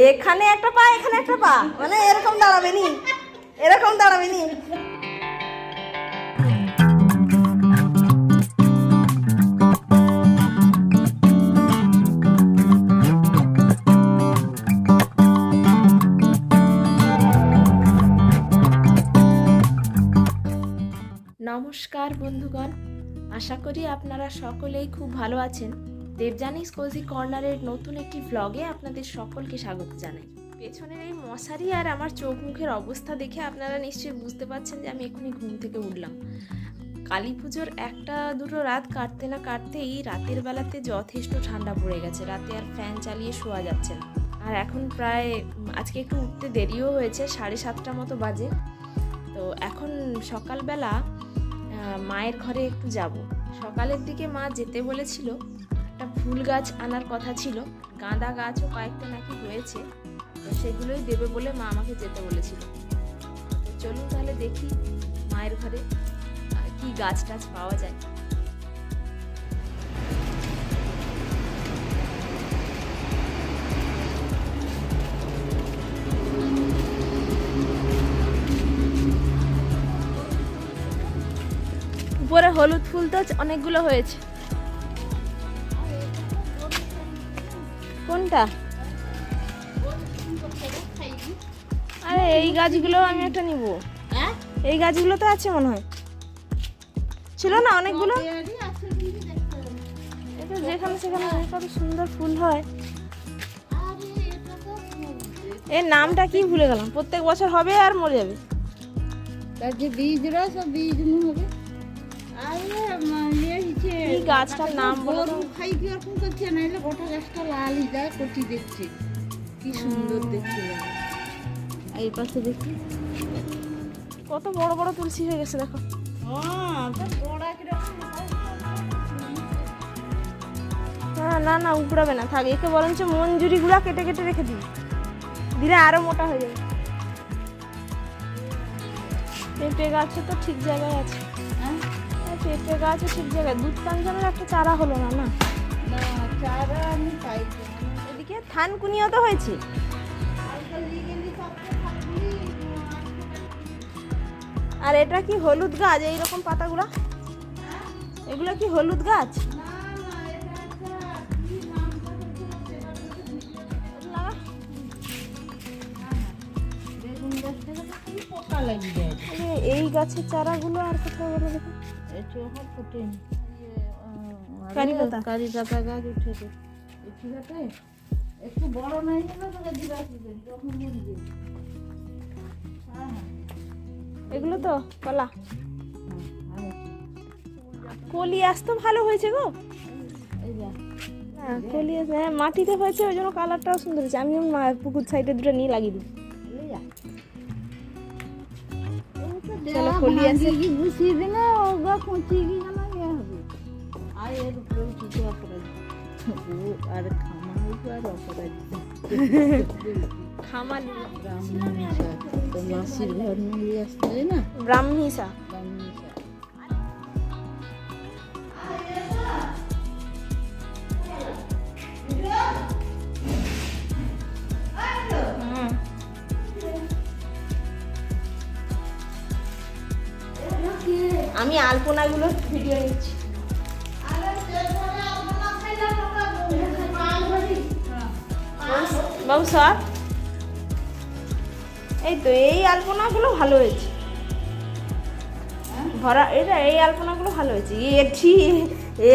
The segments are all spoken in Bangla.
এখানে একটা পা এখানে একটা পা, মানে এরকম দাঁড়াবে নি, এরকম দাঁড়াবে নি। নমস্কার বন্ধুগণ, আশা করি আপনারা সকলেই খুব ভালো আছেন। দেবযানীস কোজি কর্নারের নতুন একটি ব্লগে আপনাদের সকলকে স্বাগত জানাই। পেছনের এই মশারি আর আমার চোখ মুখের অবস্থা দেখে আপনারা নিশ্চয়ই বুঝতে পারছেন যে আমি এখনই ঘুম থেকে উঠলাম। কালী পুজোর একটা দুটো রাত কাটতে না কাটতেই রাতের বেলাতে যথেষ্ট ঠান্ডা পড়ে গেছে, রাতে আর ফ্যান চালিয়ে শোয়া যাচ্ছে না। আর এখন প্রায় আজকে একটু উঠতে দেরিও হয়েছে, 7:30 মতো বাজে। তো এখন সকালবেলা মায়ের ঘরে একটু যাব। সকালের দিকে মা যেতে বলেছিল, একটা ফুল গাছ আনার কথা ছিল, গাঁদা গাছও কয়েকটা নাকি হয়েছে, তো সেগুলোই দেবে বলে মা আমাকে যেতে বলেছিল। তো চলুন তাহলে দেখি মায়ের ঘরে কি গাছ টাছ পাওয়া যায়। উপরে হলুদ ফুল তো অনেকগুলো হয়েছে। কোনটা? আরে এই গাছগুলো আমি একটা নিব। এই গাছগুলো তো আছে মনে হয়, ছিল না অনেকগুলো? এটা যেখানে সেখানে কত সুন্দর ফুল হয়। এর নামটা কি ভুলে গেলাম, প্রত্যেক বছর হবে আর মরে যাবে। তার যে বীজরা সব বীজ হবে। এই গাছটার নাম বলো তো? খাই কি রকম করছে, নাইলে গোটা গাছটা লালই যায়, কটি দেখছে কি সুন্দর দেখতে লাগে। এই পাশে দেখি কত বড় বড় তুলসী হয়ে গেছে, দেখো। না না উপড়াবে না, থাক। একে বরঞ্চ মঞ্জুরি গুলা কেটে কেটে রেখে দিই, দিলে আরো মোটা হয়ে যাবে। পেঁপে গাছও তো ঠিক জায়গায় আছে। পেঁপে গাছও ঠিক জায়গায়। দুধ কাঞ্চনের একটা চারা হলো না। না চারা আমি পাইছি। এদিকে থানকুনিও তো হয়েছে। আর এটা কি হলুদ গাছ? এইরকম পাতাগুলা, এগুলো কি হলুদ গাছ? এই গাছের চারাগুলো আর কোথাও বলে দেখো। কারি পাতা গাছ উঠেছে, ঠিক আছে। একটু বড় নাই হলো তোকে দিবা যখন মরবে। এগুলো তো কলা, কলি আসতো ভালো হয়েছে গো। হ্যাঁ কলি আছে, হ্যাঁ মাটিতে হয়েছে, ওই জন্য কালারটাও সুন্দর হয়েছে। আমি পুকুর সাইডে দুটো নিয়ে লাগিয়ে দিই। চলো কলি আছে কি বুঝিয়ে দে না, ওগা কুচি কি জানা ইয়ে হবে। আর এর উপরে কিছু অপরাধ আর খামার অপরাধ খামালি ব্রাহ্মণিসা, তো মাসির ঘর নিয়ে আসতে না, ব্রাহ্মণিসা। আমি আলপনাগুলোর ভিডিও নিচ্ছি। বাবু স্যার, এই তো এই আলপনাগুলো ভালো হয়েছে ভরা। এটা এই আলপনাগুলো ভালো হয়েছে।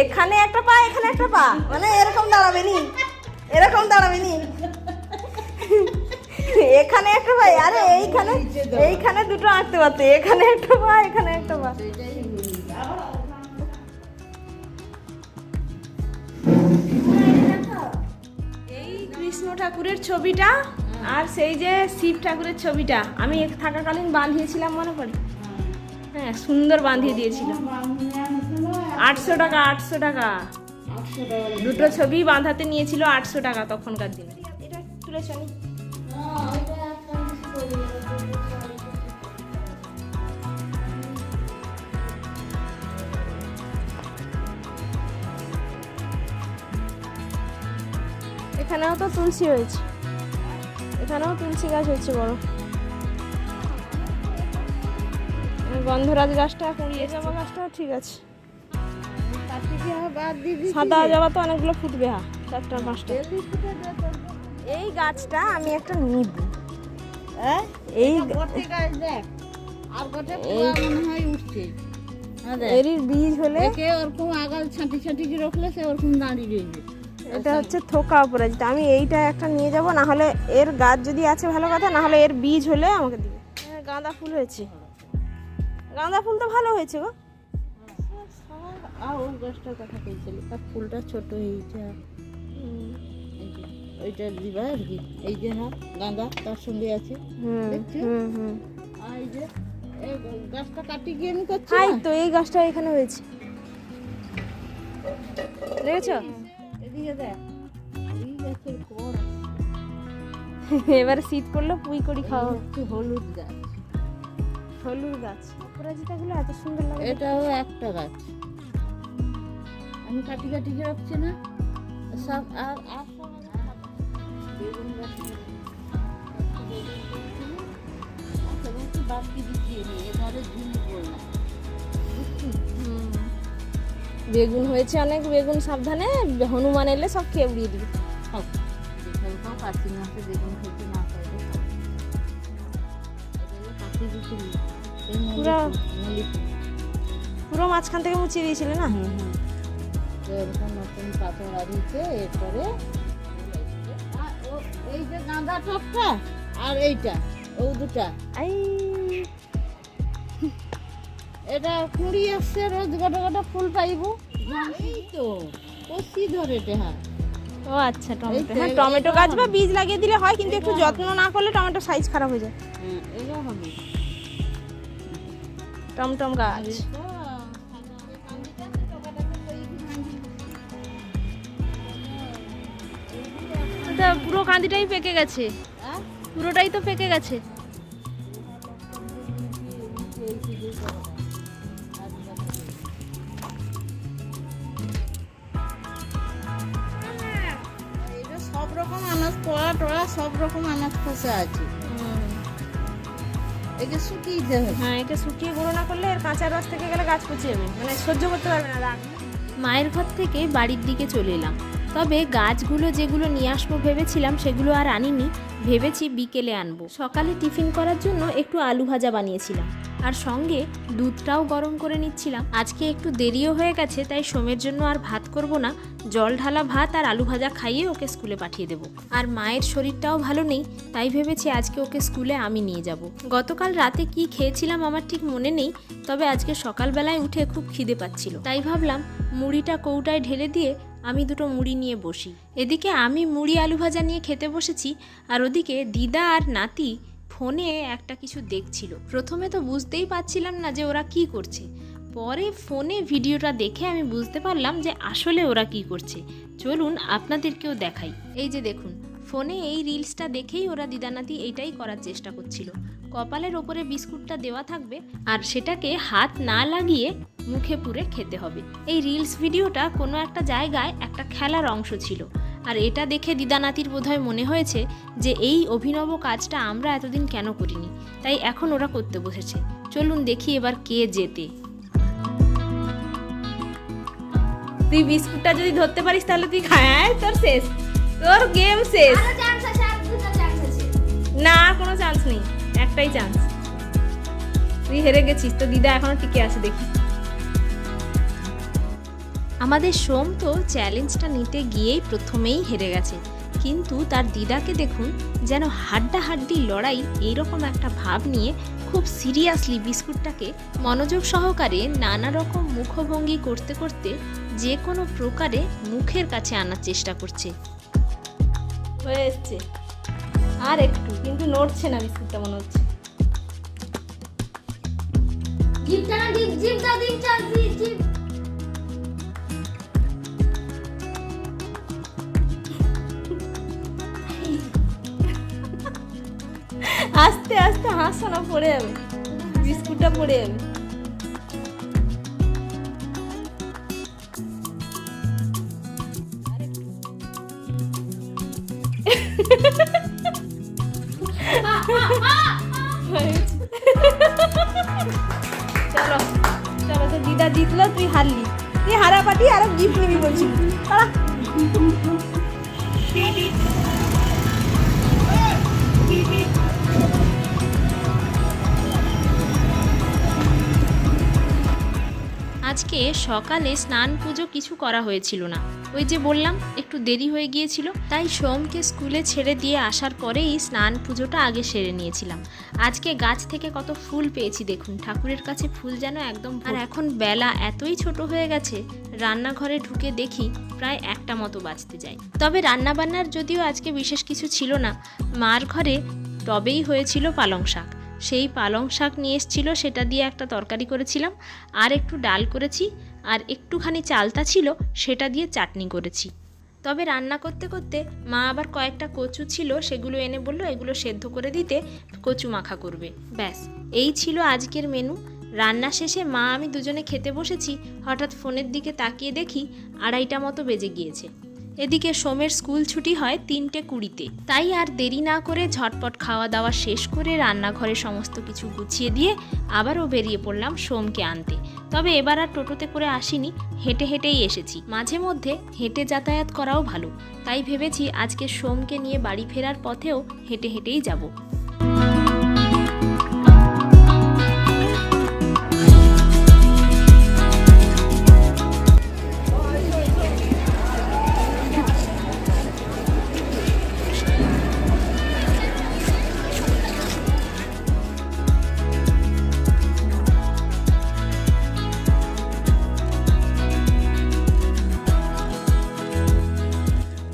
এখানে একটা পা এখানে একটা পা, মানে এরকম দাঁড়াবে নি, এরকম দাঁড়াবে নি। এখানে একটা পা, আরে এইখানে এইখানে দুটো আঁকতে পারতো। এখানে একটা পা এখানে একটা পা। এই কৃষ্ণ ঠাকুরের ছবিটা আর সেই যে শিব ঠাকুরের ছবিটা আমি থাকাকালীন বাঁধিয়েছিলাম, মনে পড়ে? হ্যাঁ সুন্দর বাঁধিয়ে দিয়েছিল। 800 টাকা, 800 টাকা দুটো ছবি বাঁধাতে নিয়েছিল, 800 টাকা তখনকার দিনে। এটা তুলে চলি। এখানেও তো তুলসী হয়েছে। এখানেও তুলসী গাছ হচ্ছে বড়। গন্ধরাজ গাছটা কুড়িয়ে, জবা গাছটাও ঠিক আছে। সাদা জবা তো অনেকগুলো ফুটবে, হ্যাঁ 4টা 5টা। এই গাছটা আমি একটা নিব। এই এরই বীজ হলে ওরকম আগাল ছাঁটি ছাঁটি রাখলে সে ওরকম দাঁড়িয়ে রইবে। এটা হচ্ছে থোকা অপরাজিত। আমি এইটা একটা নিয়ে যাব, না হলে এর গাছ যদি আছে ভালো কথা, না হলে এর বীজ হলে আমাকে দিবে। গাঁদা ফুল হয়েছে, গাঁদা ফুল তো ভালো হয়েছে গো। আর ওই গাছটার কথা বলছিলি, তার ফুলটা ছোট হয়েছে। ওইটা দিবা আর কি। এই যে হ্যাঁ গাঁদা তার সঙ্গে আছে, দেখছো? আর এই যে এই গাছটা কাটি গিয়ে আমি করছি। তো এই গাছটা এখানে হয়েছে, দেখেছো? এদিকে দেখ, এই গাছের পর এবারে শীত পড়লে পুই করি খাওয়া হচ্ছে হলুদ গাছ। হলুদ গাছ অপরাজিতাগুলো এত সুন্দর লাগে। এটাও একটা গাছ, আমি কাটি কাটি রাখছি না সব। আর আর সব বেগুন গাছ বাড়তি দিচ্ছি, এবারে ঝুল করলাম। বেগুন হয়েছে অনেক, বেগুন সাবধানে, হনুমান এলে সব খেয়ে উড়িয়ে দিবে। কার্তিক মাসে বেগুন খেতে না পারবে, কাটি দিচ্ছি পুরো মাঝখান থেকে মুছিয়ে দিয়েছিলে না? এরকম নতুন পাথর আদিতে। এরপরে এই যে গাঁদা টপটা আর এইটা, ও দুটা এটা কুড়ি আসছে, রোজ গোটা গোটা ফুল পাইব। এই তো কষি ধরে দেহা। ও আচ্ছা, টমেটো। হ্যাঁ টমেটো গাছ বা বীজ লাগিয়ে দিলে হয়, কিন্তু একটু যত্ন না করলে টমেটো সাইজ খারাপ হয়ে যায়। এটা হবে টমটম গাছ। পুরো কাঁদিটাই পেকে গেছে, পুরোটাই তো পেকে গেছে। সব রকম আনাজ পোড়া টোড়া সব রকম আনাজ খসে আছে। একে শুকিয়ে দিতে হবে। হ্যাঁ, একে শুকিয়ে গুঁড়ো না করলে এর কাঁচা রস থেকে গেলে গাছ পচে যাবে, মানে সহ্য করতে পারবে না রাগ। মায়ের ঘর থেকে বাড়ির দিকে চলে এলাম, তবে গাছগুলো যেগুলো নিয়ে আসবো ভেবেছিলাম সেগুলো আর আনিনি, ভেবেছি বিকেলে আনবো। সকালে টিফিন করার জন্য একটু আলু ভাজা বানিয়েছিলাম, আর সঙ্গে দুধটাও গরম করে নিচ্ছিলাম। আজকে একটু দেরিও হয়ে গেছে, তাই সোমের জন্য আর ভাত করব না, জল ঢালা ভাত আর আলু ভাজা খাইয়ে ওকে স্কুলে পাঠিয়ে দেবো। আর মায়ের শরীরটাও ভালো নেই, তাই ভেবেছি আজকে ওকে স্কুলে আমি নিয়ে যাব। গতকাল রাতে কি খেয়েছিলাম আমার ঠিক মনে নেই, তবে আজকে সকালবেলায় উঠে খুব খিদে পাচ্ছিল, তাই ভাবলাম মুড়িটা কৌটায় ঢেলে দিয়ে আমি দুটো মুড়ি নিয়ে বসি। এদিকে আমি মুড়ি আলু ভাজা নিয়ে খেতে বসেছি, আর ওদিকে দিদা আর নাতি ফোনে একটা কিছু দেখছিল। প্রথমে তো বুঝতেই পারছিলাম না যে ওরা কি করছে, পরে ফোনে ভিডিওটা দেখে আমি বুঝতে পারলাম যে আসলে ওরা কি করছে। চলুন আপনাদেরকেও দেখাই। এই যে দেখুন, ফোনে এই রিলসটা দেখেই ওরা দিদানাতি এইটাই করার চেষ্টা করছিল। কপালের ওপরে বিস্কুটটা দেওয়া থাকবে, আর সেটাকে হাত না লাগিয়ে মুখে পুরে খেতে হবে। এই রিলস ভিডিওটা কোনো একটা জায়গায় একটা খেলার অংশ ছিল, আর এটা দেখে দিদানাতির বোধহয় মনে হয়েছে যে এই অভিনব কাজটা আমরা এতদিন কেন করিনি, তাই এখন ওরা করতে বসেছে। চলুন দেখি এবার কে জেতে। তুই বিস্কুটটা যদি ধরতে পারিস তাহলে তুই খায়, তোর শেষ, তোর গেম শেষ। না, কোনো চান্স নেই, একটাই চান্স। তুই হেরে গেছিস, তো দিদা এখনো টিকে আছে, দেখি। আমাদের সোম তো চ্যালেঞ্জটা নিতে গিয়েই প্রথমেই হেরে গেছে, কিন্তু তার দিদাকে দেখুন, যেন হাড্ডাহাড্ডি লড়াই এইরকম একটা ভাব নিয়ে খুব সিরিয়াসলি বিস্কুটটাকে মনোযোগ সহকারে নানা রকম মুখভঙ্গি করতে করতে যে কোনো প্রকারে মুখের কাছে আনার চেষ্টা করছে। হয়ে এসছে, আর একটু, কিন্তু নড়ছে না বিস্কুটটা মনে হচ্ছে। আস্তে আস্তে হাসো না, পড়ে যাবে, বিস্কুটটা পড়ে যাবে। চলো চলো, তো দিদা জিতলো, তুই হারলি। তুই হারা পাটি আরো গিফট নিবি বলছি। চলো। আজকে সকালে স্নান পুজো কিছু করা হয়েছিল না, ওই যে বললাম একটু দেরি হয়ে গিয়েছিল, তাই সোমকে স্কুলে ছেড়ে দিয়ে আসার পরেই স্নান পুজোটা আগে সেরে নিয়েছিলাম। আজকে গাছ থেকে কত ফুল পেয়েছি দেখুন, ঠাকুরের কাছে ফুল যেন একদম। আর এখন বেলা এতই ছোট হয়ে গেছে, রান্নাঘরে ঢুকে দেখি প্রায় 1টা মতো বাজতে যায়। তবে রান্নাবান্নার যদিও আজকে বিশেষ কিছু ছিল না, মার ঘরে টবেই হয়েছিল পালং শাক, সেই পালং শাক নিয়ে এসেছিলো, সেটা দিয়ে একটা তরকারি করেছিলাম, আর একটু ডাল করেছি, আর একটুখানি চালতা ছিল সেটা দিয়ে চাটনি করেছি। তবে রান্না করতে করতে মা আবার কয়েকটা কচু ছিল, সেগুলো এনে বলল এগুলো সেদ্ধ করে দিতে, কচু মাখা করবে। ব্যাস এই ছিল আজকের মেনু। রান্না শেষে মা আমি দুজনে খেতে বসেছি, হঠাৎ ফোনের দিকে তাকিয়ে দেখি 2:30 মতো বেজে গিয়েছে। এদিকে সোমের স্কুল ছুটি হয় 3:20-তে, তাই আর দেরি না করে ঝটপট খাওয়া দাওয়া শেষ করে রান্নাঘরে সমস্ত কিছু গুছিয়ে দিয়ে আবারও বেরিয়ে পড়লাম সোমকে আনতে। তবে এবার আর টোটোতে করে আসিনি, হেঁটে হেঁটেই এসেছি। মাঝে মধ্যে হেঁটে যাতায়াত করাও ভালো, তাই ভেবেছি আজকে সোমকে নিয়ে বাড়ি ফেরার পথেও হেঁটে হেঁটেই যাব।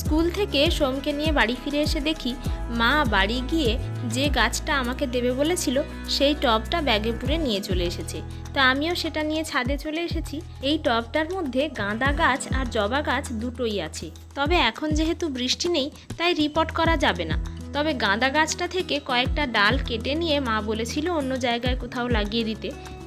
স্কুল থেকে সোমকে নিয়ে বাড়ি ফিরে এসে দেখি মা বাড়ি গিয়ে যে গাছটা আমাকে দেবে বলেছিল সেই টবটা ব্যাগে পুরে নিয়ে চলে এসেছে। তো আমিও সেটা নিয়ে ছাদে চলে এসেছি। এই টবটার মধ্যে গাঁদা গাছ আর জবা গাছ দুটোই আছে। তবে এখন যেহেতু বৃষ্টি নেই তাই রিপোর্ট করা যাবে না। তবে গাঁদা গাছটা থেকে কয়েকটা ডাল কেটে নিয়ে মা বলেছিল অন্য জায়গায় কোথাও লাগিয়ে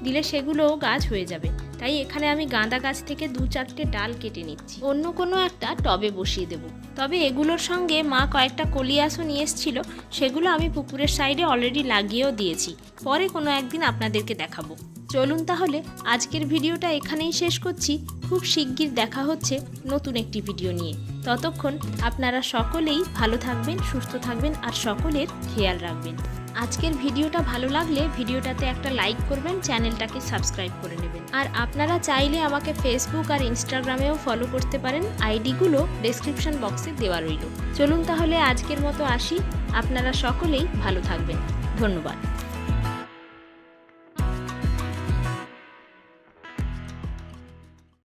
দিলে সেগুলোও গাছ হয়ে যাবে। তাই এখানে আমি গাঁদা গাছ থেকে 2-4টে ডাল কেটে নিচ্ছি, অন্য কোনো একটা টবে বসিয়ে দেব। তবে এগুলোর সঙ্গে মা কয়েকটা কলিয়াসও নিয়ে এসেছিল, সেগুলো আমি পুকুরের সাইডে অলরেডি লাগিয়েও দিয়েছি, পরে কোনো একদিন আপনাদেরকে দেখাবো। চলুন তাহলে আজকের ভিডিওটা এখানেই শেষ করছি। খুব শিগগির দেখা হচ্ছে নতুন একটি ভিডিও নিয়ে। ততক্ষণ আপনারা সকলেই ভালো থাকবেন, সুস্থ থাকবেন আর সকলের খেয়াল রাখবেন। আজকের ভিডিওটা ভালো লাগলে ভিডিওটাতে একটা লাইক করবেন, চ্যানেলটাকে সাবস্ক্রাইব করে নেবেন। আর আপনারা চাইলে আমাকে ফেসবুক আর ইনস্টাগ্রামেও ফলো করতে পারেন, আইডিগুলো ডেসক্রিপশন বক্সে দেওয়া রইল। চলুন তাহলে আজকের মতো আসি, আপনারা সকলেই ভালো থাকবেন। ধন্যবাদ।